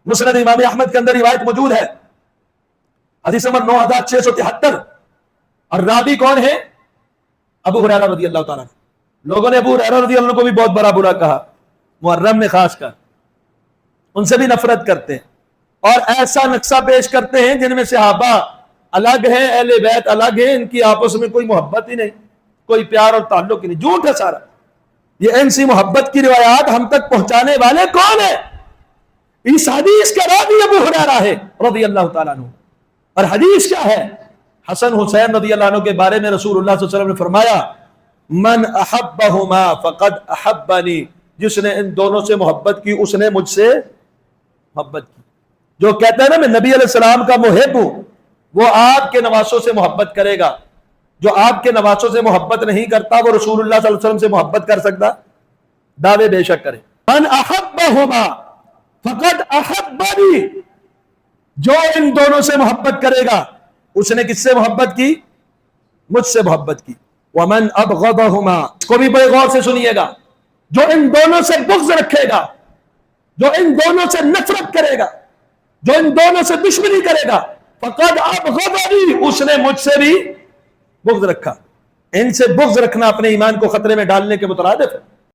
مسند امام احمد کے اندر روایت موجود ہے، حدیث نمبر 9673، اور راوی کون ہے؟ ابو ہریرہ رضی اللہ تعالیٰ عنہ۔ لوگوں نے ابو ہریرہ رضی اللہ عنہ کو بھی بہت بڑا برا کہا، محرم میں خاص کر ان سے بھی نفرت کرتے ہیں، اور ایسا نقشہ پیش کرتے ہیں جن میں صحابہ الگ ہیں، اہل بیت الگ ہیں، ان کی آپس میں کوئی محبت ہی نہیں، کوئی پیار اور تعلق ہی نہیں، جھوٹ ہے سارا۔ یہ ایسی محبت کی روایات ہم تک پہنچانے والے کون ہیں؟ اس حدیث کا راوی ابو ہریرہ ہے رضی اللہ تعالیٰ عنہ، اور حدیث کیا ہے؟ حسن حسین رضی اللہ عنہ کے بارے میں رسول اللہ صلی اللہ علیہ وسلم نے فرمایا من احبہما فقد احبنی، جس نے ان دونوں سے محبت کی اس نے مجھ سے محبت کی۔ جو کہتا ہے نا میں نبی علیہ السلام کا محب ہوں، وہ آپ کے نواسوں سے محبت کرے گا۔ جو آپ کے نواسوں سے محبت نہیں کرتا وہ رسول اللہ صلی اللہ علیہ وسلم سے محبت کر سکتا؟ دعوے بے شک کرے۔ من احبہما فقد احبنی، جو ان دونوں سے محبت کرے گا اس نے کس سے محبت کی؟ مجھ سے محبت کی۔ ومن ابغضہما، اس کو بھی بڑے غور سے سنیے گا، جو ان دونوں سے بغض رکھے گا، جو ان دونوں سے نفرت کرے گا، جو ان دونوں سے دشمنی کرے گا، فقد ابغضنی، اس نے مجھ سے بھی بغض رکھا۔ ان سے بغض رکھنا اپنے ایمان کو خطرے میں ڈالنے کے مترادف ہے۔